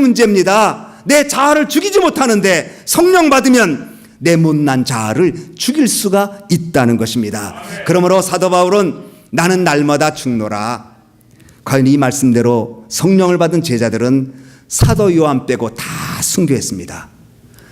문제입니다. 내 자아를 죽이지 못하는데 성령 받으면 내 못난 자아를 죽일 수가 있다는 것입니다. 그러므로 사도 바울은 나는 날마다 죽노라. 과연 이 말씀대로 성령을 받은 제자들은 사도 요한 빼고 다 순교했습니다.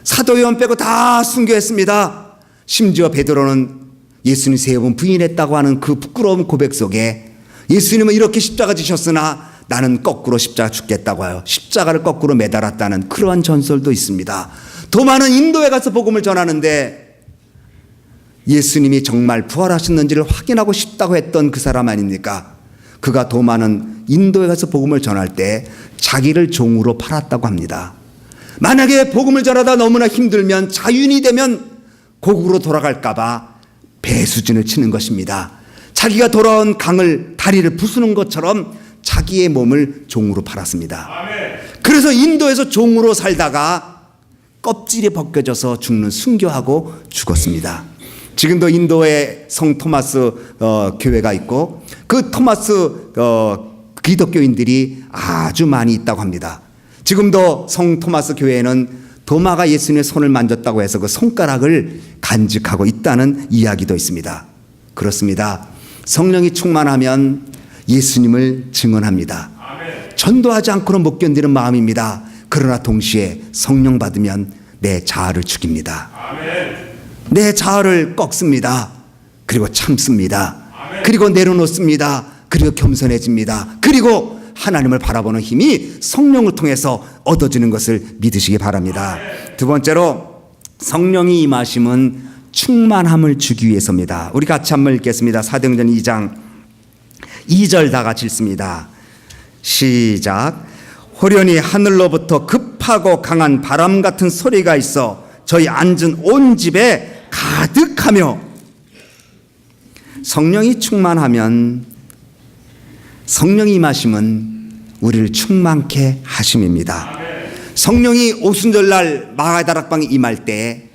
사도 요한 빼고 다 순교했습니다. 심지어 베드로는 예수님 3번 부인했다고 하는 그 부끄러운 고백 속에 예수님은 이렇게 십자가 지셨으나 나는 거꾸로 십자가 죽겠다고 하여 십자가를 거꾸로 매달았다는 그러한 전설도 있습니다. 도마는 인도에 가서 복음을 전하는데 예수님이 정말 부활하셨는지를 확인하고 싶다고 했던 그 사람 아닙니까? 그가 도마는 인도에 가서 복음을 전할 때 자기를 종으로 팔았다고 합니다. 만약에 복음을 전하다 너무나 힘들면 자윤이 되면 고국으로 돌아갈까 봐 배수진을 치는 것입니다. 자기가 돌아온 강을 다리를 부수는 것처럼 자기의 몸을 종으로 팔았습니다. 그래서 인도에서 종으로 살다가 껍질이 벗겨져서 죽는 순교하고 죽었습니다. 지금도 인도에 성 토마스 교회가 있고 그 토마스 기독교인들이 아주 많이 있다고 합니다. 지금도 성 토마스 교회에는 도마가 예수님의 손을 만졌다고 해서 그 손가락을 간직하고 있다는 이야기도 있습니다. 그렇습니다. 성령이 충만하면 예수님을 증언합니다. 전도하지 않고는 못 견디는 마음입니다. 그러나 동시에 성령 받으면 내 자아를 죽입니다. 내 자아를 꺾습니다. 그리고 참습니다. 그리고 내려놓습니다. 그리고 겸손해집니다. 그리고 하나님을 바라보는 힘이 성령을 통해서 얻어지는 것을 믿으시기 바랍니다. 두 번째로 성령이 임하심은 충만함을 주기 위해서입니다. 우리 같이 한번 읽겠습니다. 사도행전 2장 2절 다 같이 읽습니다. 시작. 호련히 하늘로부터 급하고 강한 바람 같은 소리가 있어 저희 앉은 온 집에 가득하며. 성령이 충만하면, 성령이 임하심은 우리를 충만케 하심입니다. 성령이 오순절날 마가다락방에 임할 때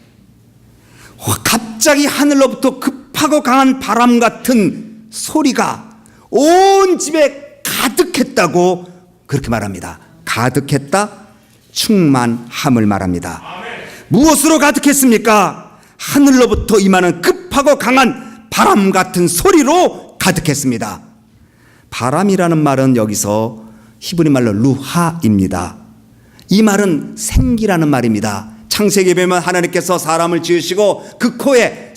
갑자기 하늘로부터 급하고 강한 바람 같은 소리가 온 집에 가득했다고 그렇게 말합니다. 가득했다, 충만함을 말합니다. 무엇으로 가득했습니까? 하늘로부터 임하는 급하고 강한 바람 같은 소리로 가득했습니다. 바람이라는 말은 여기서 히브리 말로 루하입니다. 이 말은 생기라는 말입니다. 창세기에 보면 하나님께서 사람을 지으시고 그 코에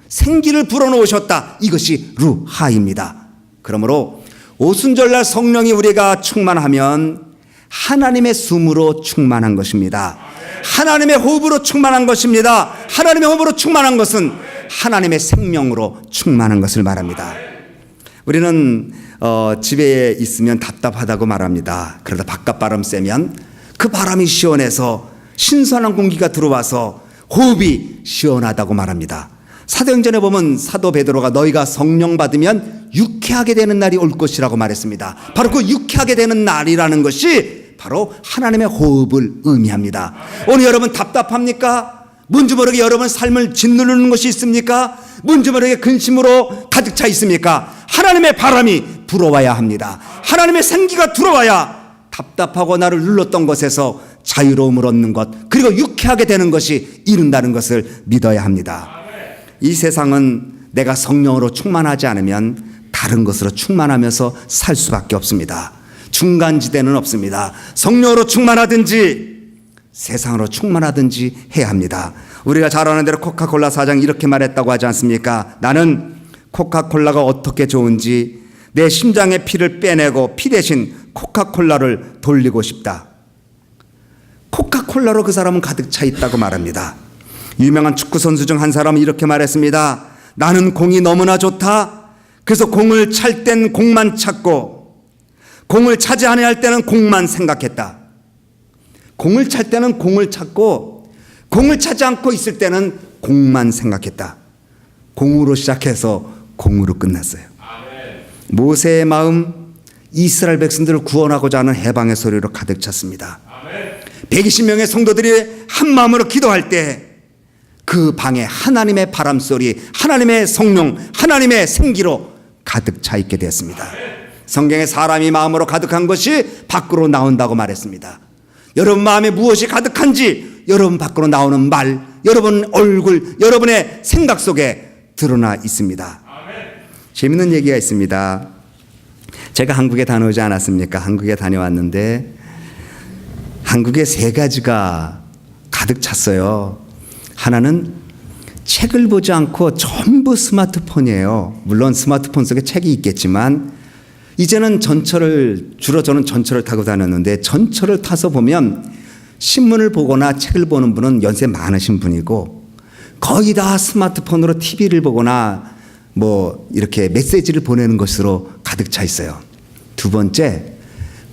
생기를 불어넣으셨다. 이것이 루하입니다. 그러므로 오순절날 성령이 우리가 충만하면 하나님의 숨으로 충만한 것입니다. 하나님의 호흡으로 충만한 것입니다. 하나님의 호흡으로 충만한 것은 하나님의 생명으로 충만한 것을 말합니다. 우리는 집에 있으면 답답하다고 말합니다. 그러다 바깥 바람 쐬면 그 바람이 시원해서 신선한 공기가 들어와서 호흡이 시원하다고 말합니다. 사도행전에 보면 사도 베드로가 너희가 성령 받으면 유쾌하게 되는 날이 올 것이라고 말했습니다. 바로 그 유쾌하게 되는 날이라는 것이 바로 하나님의 호흡을 의미합니다. 오늘 여러분 답답합니까? 뭔지 모르게 여러분 삶을 짓누르는 것이 있습니까? 뭔지 모르게 근심으로 가득 차 있습니까? 하나님의 바람이 불어와야 합니다. 하나님의 생기가 들어와야 답답하고 나를 눌렀던 것에서 자유로움을 얻는 것, 그리고 유쾌하게 되는 것이 이룬다는 것을 믿어야 합니다. 이 세상은 내가 성령으로 충만하지 않으면 다른 것으로 충만하면서 살 수밖에 없습니다. 중간지대는 없습니다. 성령으로 충만하든지 세상으로 충만하든지 해야 합니다. 우리가 잘 아는 대로 코카콜라 사장이 이렇게 말했다고 하지 않습니까? 나는 코카콜라가 어떻게 좋은지 내 심장의 피를 빼내고 피 대신 코카콜라를 돌리고 싶다. 코카콜라로 그 사람은 가득 차 있다고 말합니다. 유명한 축구 선수 중 한 사람은 이렇게 말했습니다. 나는 공이 너무나 좋다. 그래서 공을 찰 땐 공만 찾고 공을 차지 않아야 할 때는 공만 생각했다. 공을 찰 때는 공을 찾고 공을 차지 않고 있을 때는 공만 생각했다. 공으로 시작해서 공으로 끝났어요. 모세의 마음, 이스라엘 백성들을 구원하고자 하는 해방의 소리로 가득 찼습니다. 120명의 성도들이 한 마음으로 기도할 때 그 방에 하나님의 바람소리, 하나님의 성령, 하나님의 생기로 가득 차 있게 되었습니다. 성경에 사람이 마음으로 가득한 것이 밖으로 나온다고 말했습니다. 여러분 마음에 무엇이 가득한지 여러분 밖으로 나오는 말, 여러분 얼굴, 여러분의 생각 속에 드러나 있습니다. 재밌는 얘기가 있습니다. 제가 한국에 다녀오지 않았습니까? 한국에 다녀왔는데 한국에 세 가지가 가득 찼어요. 하나는 책을 보지 않고 전부 스마트폰이에요. 물론 스마트폰 속에 책이 있겠지만 이제는 주로 저는 전철을 타고 다녔는데 전철을 타서 보면 신문을 보거나 책을 보는 분은 연세 많으신 분이고 거의 다 스마트폰으로 TV를 보거나 뭐 이렇게 메시지를 보내는 것으로 가득 차 있어요. 두 번째,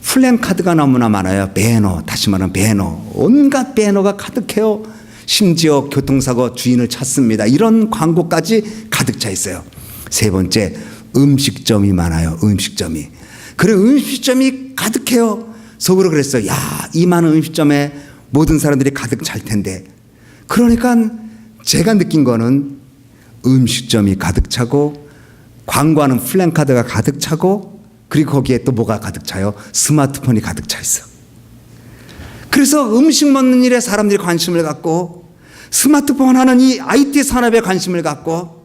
플랜카드가 너무나 많아요. 배너, 다시 말하면 배너. 온갖 배너가 가득해요. 심지어 교통사고 주인을 찾습니다. 이런 광고까지 가득 차 있어요. 세 번째, 음식점이 많아요. 음식점이. 그래 음식점이 가득해요. 속으로 그랬어요. 야, 이 많은 음식점에 모든 사람들이 가득 찰 텐데. 그러니까 제가 느낀 거는 음식점이 가득 차고 광고하는 플랜카드가 가득 차고 그리고 거기에 또 뭐가 가득 차요? 스마트폰이 가득 차 있어. 그래서 음식 먹는 일에 사람들이 관심을 갖고 스마트폰 하는 이 IT 산업에 관심을 갖고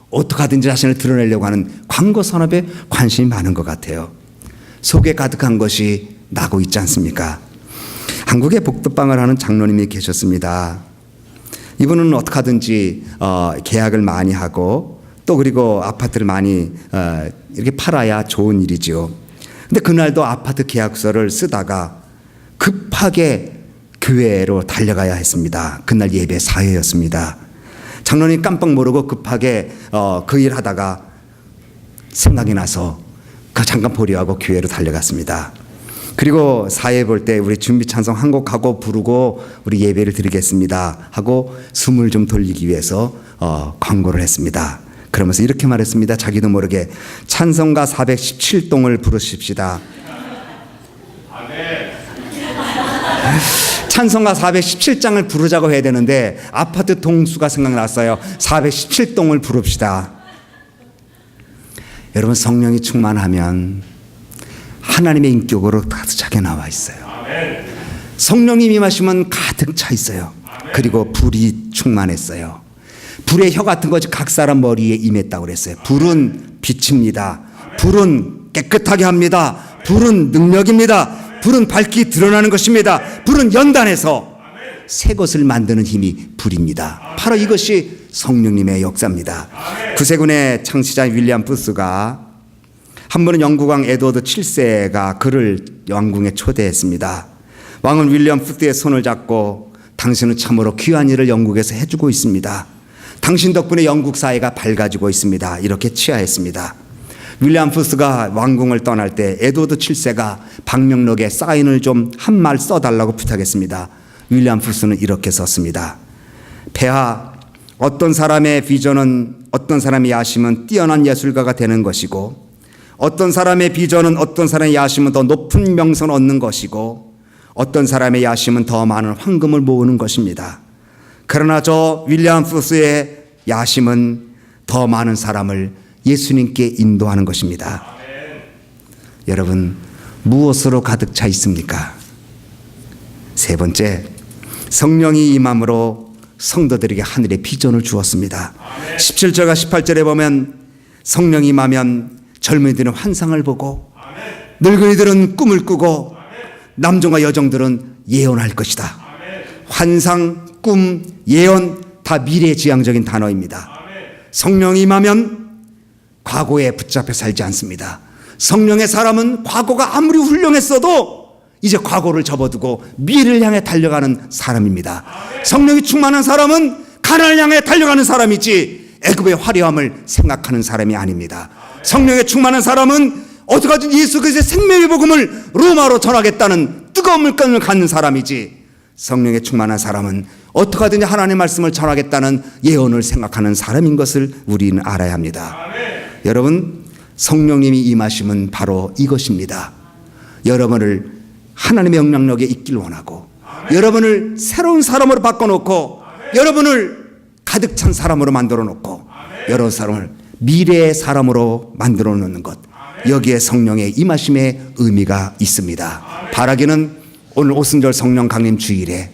어떻게 하든지 자신을 드러내려고 하는 광고 산업에 관심이 많은 것 같아요. 속에 가득한 것이 나고 있지 않습니까? 한국에 복덕방을 하는 장로님이 계셨습니다. 이분은 어떻게 하든지 계약을 많이 하고 또 그리고 아파트를 많이 이렇게 팔아야 좋은 일이죠. 근데 그날도 아파트 계약서를 쓰다가 급하게 교회로 달려가야 했습니다. 그날 예배 사회였습니다. 장로님 깜빡 모르고 급하게 그 일 하다가 생각이 나서 그 잠깐 보류하고 교회로 달려갔습니다. 그리고 사회 볼 때 우리 준비 찬송 한 곡 하고 부르고 우리 예배를 드리겠습니다 하고 숨을 좀 돌리기 위해서 광고를 했습니다. 그러면서 이렇게 말했습니다. 자기도 모르게 찬송가 417동을 부르십시다. 찬송가 417장을 부르자고 해야 되는데 아파트 동수가 생각났어요. 417동을 부릅시다. 여러분 성령이 충만하면 하나님의 인격으로 가득차게 나와 있어요. 성령이 임하시면 가득 차 있어요. 그리고 불이 충만했어요. 불의 혀 같은 것이 각 사람 머리에 임했다고 그랬어요. 불은 빛입니다. 불은 깨끗하게 합니다. 불은 능력입니다. 불은 밝히 드러나는 것입니다. 불은 연단해서 새 것을 만드는 힘이 불입니다. 바로 이것이 성령님의 역사입니다. 구세군의 창시자 윌리엄 푸스가 한 번은 영국 왕 에드워드 7세가 그를 왕궁에 초대했습니다. 왕은 윌리엄 푸스의 손을 잡고 당신은 참으로 귀한 일을 영국에서 해주고 있습니다. 당신 덕분에 영국 사회가 밝아지고 있습니다. 이렇게 치하했습니다. 윌리엄 푸스가 왕궁을 떠날 때 에드워드 7세가 방명록에 사인을 좀 한 말 써달라고 부탁했습니다. 윌리엄 푸스는 이렇게 썼습니다. 폐하, 어떤 사람의 비전은 어떤 사람의 야심은 뛰어난 예술가가 되는 것이고 어떤 사람의 비전은 어떤 사람의 야심은 더 높은 명성을 얻는 것이고 어떤 사람의 야심은 더 많은 황금을 모으는 것입니다. 그러나 저 윌리엄 푸스의 야심은 더 많은 사람을 예수님께 인도하는 것입니다. 여러분 무엇으로 가득 차 있습니까? 세 번째, 성령이 임함으로 성도들에게 하늘의 비전을 주었습니다. 17절과 18절에 보면 성령이 임하면 젊은이들은 환상을 보고 늙은이들은 꿈을 꾸고 남종과 여종들은 예언할 것이다. 환상, 꿈, 예언 다 미래지향적인 단어입니다. 성령이 임하면 과거에 붙잡혀 살지 않습니다. 성령의 사람은 과거가 아무리 훌륭했어도 이제 과거를 접어두고 미래를 향해 달려가는 사람입니다. 성령이 충만한 사람은 가나안을 향해 달려가는 사람이지 애굽의 화려함을 생각하는 사람이 아닙니다. 성령에 충만한 사람은 어떻게든 예수 그리스도의 생명의 복음을 로마로 전하겠다는 뜨거운 물건을 갖는 사람이지 성령에 충만한 사람은 어떻게 하든지 하나님의 말씀을 전하겠다는 예언을 생각하는 사람인 것을 우리는 알아야 합니다. 여러분 성령님이 임하심은 바로 이것입니다. 여러분을 하나님의 영향력에 있길 원하고 여러분을 새로운 사람으로 바꿔놓고 여러분을 가득 찬 사람으로 만들어 놓고 여러 사람을 미래의 사람으로 만들어 놓는 것 여기에 성령의 임하심의 의미가 있습니다. 바라기는 오늘 오순절 성령 강림 주일에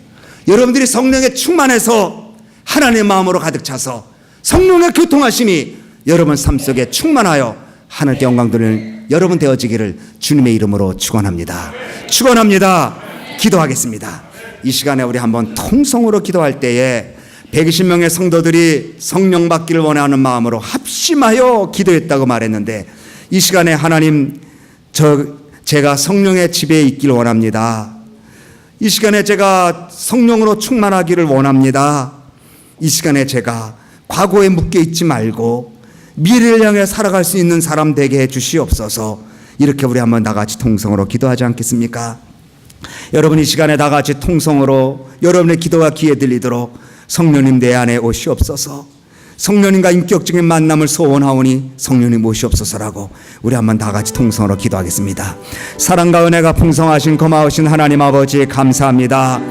여러분들이 성령에 충만해서 하나님의 마음으로 가득 차서 성령의 교통하심이 여러분 삶 속에 충만하여 하늘께 영광 돌리는 여러분 되어지기를 주님의 이름으로 축원합니다. 축원합니다. 기도하겠습니다. 이 시간에 우리 한번 통성으로 기도할 때에 120명의 성도들이 성령 받기를 원하는 마음으로 합심하여 기도했다고 말했는데, 이 시간에 하나님, 제가 성령의 지배에 있기를 원합니다. 이 시간에 제가 성령으로 충만하기를 원합니다. 이 시간에 제가 과거에 묶여 있지 말고 미래를 향해 살아갈 수 있는 사람 되게 해주시옵소서. 이렇게 우리 한번 다같이 통성으로 기도하지 않겠습니까? 여러분, 이 시간에 다같이 통성으로 여러분의 기도가 귀에 들리도록 성령님 내 안에 오시옵소서. 성령님과 인격적인 만남을 소원하오니 성령님 오시옵소서라고 우리 한번 다같이 통성으로 기도하겠습니다. 사랑과 은혜가 풍성하신 고마우신 하나님 아버지, 감사합니다.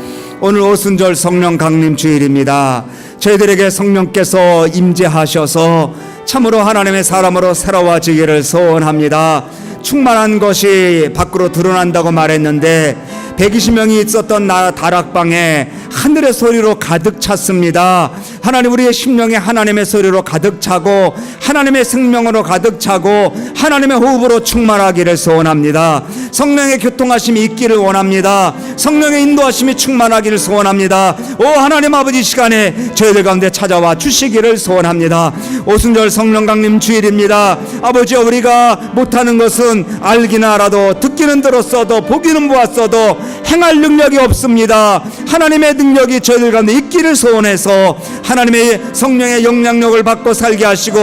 오늘 오순절 성령 강림 주일입니다. 저희들에게 성령께서 임재하셔서 참으로 하나님의 사람으로 새로워지기를 소원합니다. 충만한 것이 밖으로 드러난다고 말했는데 120명이 있었던 다락방에 하늘의 소리로 가득 찼습니다. 하나님, 우리의 심령에 하나님의 소리로 가득 차고 하나님의 생명으로 가득 차고 하나님의 호흡으로 충만하기를 소원합니다. 성령의 교통하심이 있기를 원합니다. 성령의 인도하심이 충만하기를 소원합니다. 오 하나님 아버지, 시간에 저희들 가운데 찾아와 주시기를 소원합니다. 오순절 성령 강림 주일입니다. 아버지, 우리가 못하는 것은 알기는 알아도 듣기는 들었어도 보기는 보았어도 행할 능력이 없습니다. 하나님의 능력이 저희들 가운데 있기를 소원해서 하나님의 성령의 영향력을 받고 살게 하시고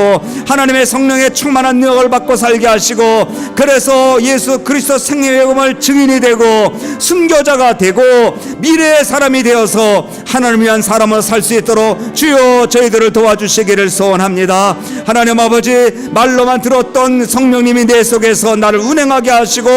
하나님의 성령의 충만한 능력을 받고 살게 하시고, 그래서 예수 그리스도 생명의 증인이 되고 순교자가 되고 미래의 사람이 되어서 하나님을 위한 사람으로 살 수 있도록 주여 저희들을 도와주시기를 소원합니다. 하나님 아버지, 말로만 들었던 성령님이 내 속에서 나를 운행하게 하시고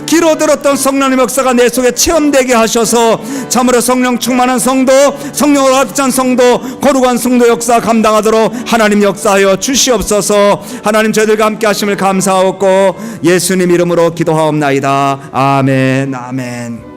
귀로 들었던 성령의 역사가 내 속에 체험되게 하셔서 참으로 성령 충만한 성도, 성령으로 가득 찬 성도, 거룩한 성도 역사 감당하도록 하나님 역사하여 주시옵소서. 하나님, 저희들과 함께 하심을 감사하옵고 예수님 이름으로 기도하옵나이다. 아멘, 아멘.